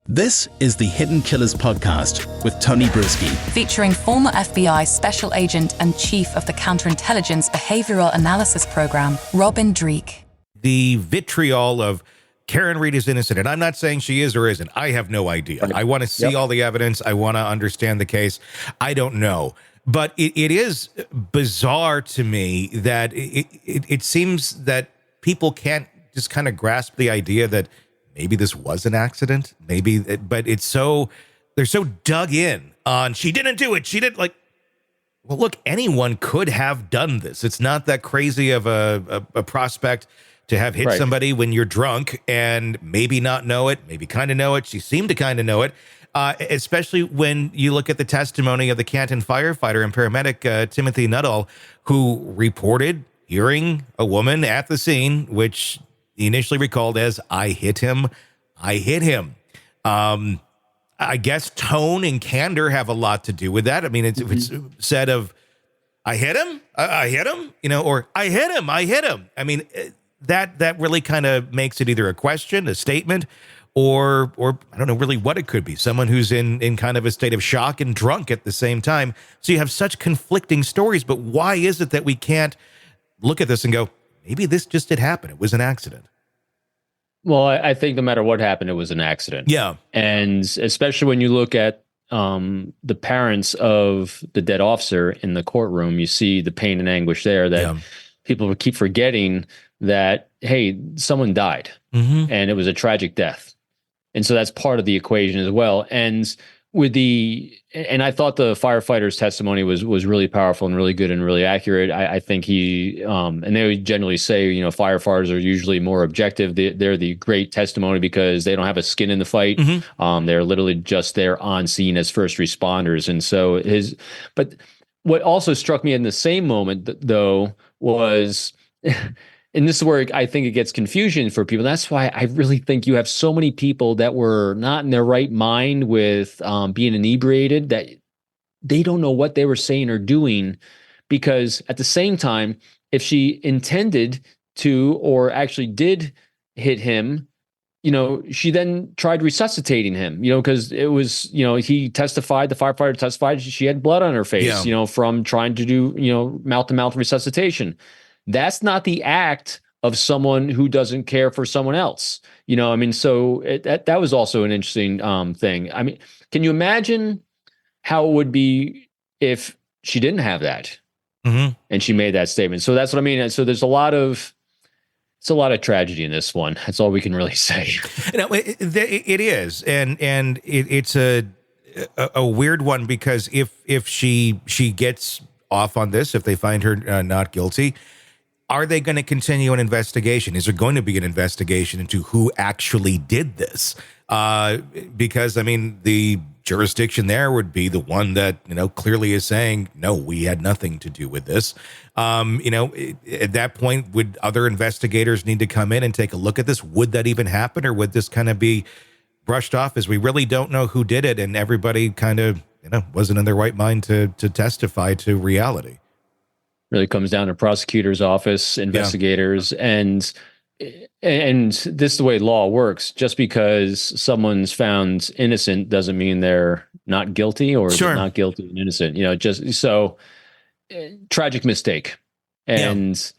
This is the Hidden Killers podcast with Tony Brueski. Featuring former FBI Special Agent and Chief of the Counterintelligence Behavioral Analysis Program, Robin Dreeke. The vitriol of Karen Read is innocent, and I'm not saying she is or isn't. I have no idea. I want to see all the evidence. I want to understand the case. I don't know. But it is bizarre to me that it seems that people can't just kind of grasp the idea that maybe this was an accident, but they're so dug in on, she didn't do it. She didn't, like, well, look, anyone could have done this. It's not that crazy of a prospect to have hit somebody when you're drunk and maybe not know it, maybe kind of know it. She seemed to kind of know it, especially when you look at the testimony of the Canton firefighter and paramedic, Timothy Nuttall, who reported hearing a woman at the scene, which he initially recalled as, I hit him. I guess tone and candor have a lot to do with that. I mean, if it's said of, I hit him, or I hit him. I mean, that really kind of makes it either a question, a statement, or I don't know really what it could be. Someone who's in kind of a state of shock and drunk at the same time. So you have such conflicting stories, but why is it that we can't look at this and go, maybe this just did happen? It was an accident. Well, I think no matter what happened, it was an accident. Yeah. And especially when you look at the parents of the dead officer in the courtroom, you see the pain and anguish there that people would keep forgetting that, hey, someone died and it was a tragic death. And so that's part of the equation as well. And I thought the firefighter's testimony was really powerful and really good and really accurate. I think he, and they would generally say, firefighters are usually more objective. They're the great testimony because they don't have a skin in the fight. They're literally just there on scene as first responders. And so but what also struck me in the same moment though was, and this is where I think it gets confusion for people. That's why I really think you have so many people that were not in their right mind with being inebriated, that they don't know what they were saying or doing, because at the same time, if she intended to or actually did hit him, she then tried resuscitating him, because it was, he testified, the firefighter testified, she had blood on her face, from trying to do, mouth-to-mouth resuscitation. That's not the act of someone who doesn't care for someone else. So that was also an interesting thing. I mean, can you imagine how it would be if she didn't have that and she made that statement? So that's what I mean. So there's a lot of tragedy in this one. That's all we can really say. It is. And it's a weird one, because if she gets off on this, if they find her not guilty, are they going to continue an investigation? Is there going to be an investigation into who actually did this? Because, I mean, the jurisdiction there would be the one that, clearly is saying, no, we had nothing to do with this. At that point, would other investigators need to come in and take a look at this? Would that even happen? Or would this kind of be brushed off as we really don't know who did it, and everybody kind of, wasn't in their right mind to testify to reality? Really comes down to prosecutor's office, investigators, and this is the way law works. Just because someone's found innocent doesn't mean they're not guilty, or they're not guilty and innocent. Just so tragic mistake, and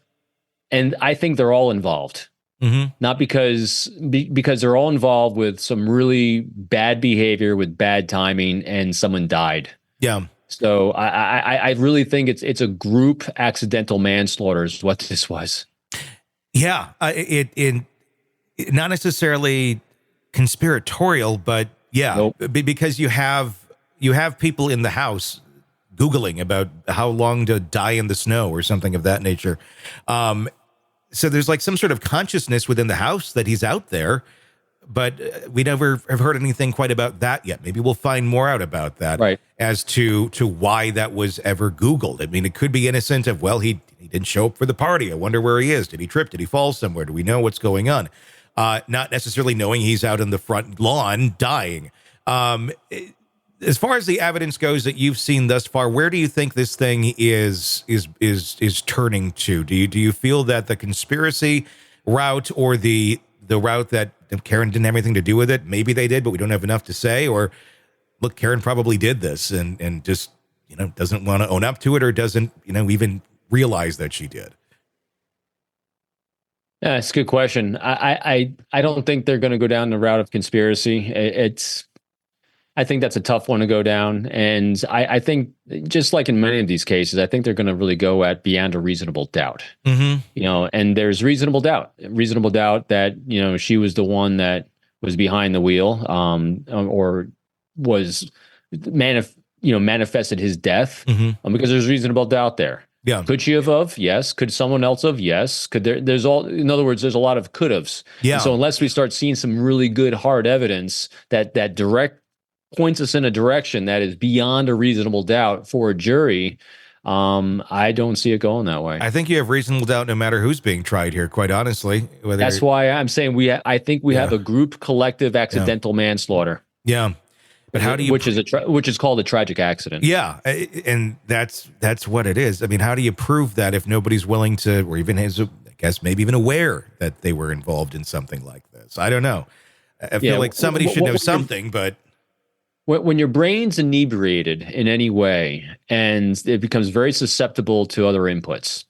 I think they're all involved. Not because they're all involved with some really bad behavior with bad timing, and someone died. Yeah. So I really think it's a group accidental manslaughter is what this was. Yeah, it not necessarily conspiratorial, but because you have people in the house Googling about how long to die in the snow or something of that nature. So there's like some sort of consciousness within the house that he's out there. But we never have heard anything quite about that yet. Maybe we'll find more out about that as to why that was ever Googled. I mean, it could be innocent of, well, he didn't show up for the party. I wonder where he is. Did he trip? Did he fall somewhere? Do we know what's going on? Not necessarily knowing he's out on the front lawn dying. As far as the evidence goes that you've seen thus far, where do you think this thing is turning to? Do you feel that the conspiracy route, or the route that Karen didn't have anything to do with it. Maybe they did, but we don't have enough to say. Or look, Karen probably did this and just, doesn't want to own up to it, or doesn't, even realize that she did. Yeah, it's a good question. I don't think they're going to go down the route of conspiracy. I think that's a tough one to go down. And I think, just like in many of these cases, I think they're going to really go at beyond a reasonable doubt. And there's reasonable doubt that, she was the one that was behind the wheel, or was manifested his death, because there's reasonable doubt there. Yeah. Could she have? Yes. Could someone else have? Yes. Could there's in other words, there's a lot of could haves. Yeah. And so unless we start seeing some really good hard evidence that direct points us in a direction that is beyond a reasonable doubt for a jury, I don't see it going that way. I think you have reasonable doubt no matter who's being tried here, quite honestly. That's why I'm saying I think we have a group collective accidental manslaughter. Yeah. But how do you, which is called a tragic accident. Yeah. And that's what it is. I mean, how do you prove that if nobody's willing to, or even has, I guess, maybe even aware that they were involved in something like this? I don't know. I feel like somebody should know something, but when your brain's inebriated in any way, and it becomes very susceptible to other inputs,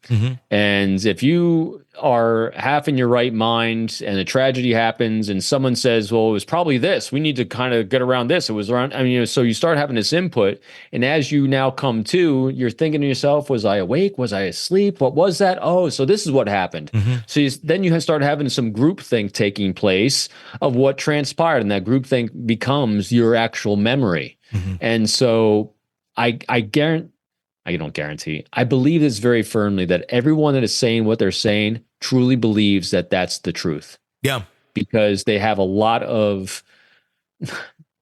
and if you are half in your right mind and a tragedy happens and someone says, well, it was probably this, we need to kind of get around this, it was around, so you start having this input, and as you now come to, you're thinking to yourself, was I awake? Was I asleep? What was that? Oh, so this is what happened. So then you start having some groupthink taking place of what transpired, and that groupthink becomes your actual memory. And so I don't guarantee. I believe this very firmly that everyone that is saying what they're saying truly believes that that's the truth. Yeah. Because they had a lot of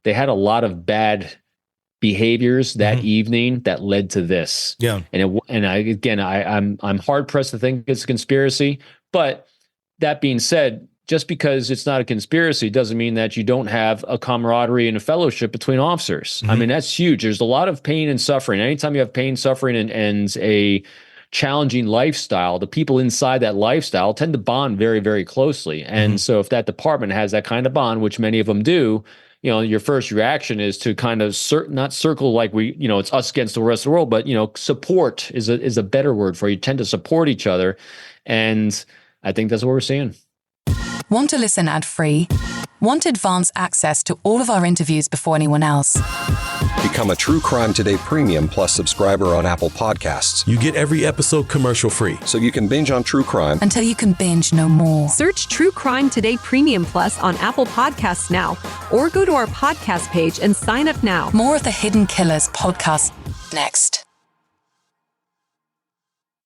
bad behaviors that evening that led to this. Yeah. I'm hard pressed to think it's a conspiracy, but that being said, just because it's not a conspiracy doesn't mean that you don't have a camaraderie and a fellowship between officers. I mean, that's huge. There's a lot of pain and suffering. Anytime you have pain, suffering, and a challenging lifestyle, the people inside that lifestyle tend to bond very, very closely. And so if that department has that kind of bond, which many of them do, your first reaction is to kind of not circle like it's us against the rest of the world, but, support is a better word for it. You tend to support each other. And I think that's what we're seeing. Want to listen ad-free? Want advanced access to all of our interviews before anyone else? Become a True Crime Today Premium Plus subscriber on Apple Podcasts. You get every episode commercial-free. So you can binge on true crime until you can binge no more. Search True Crime Today Premium Plus on Apple Podcasts now, or go to our podcast page and sign up now. More of the Hidden Killers podcast next.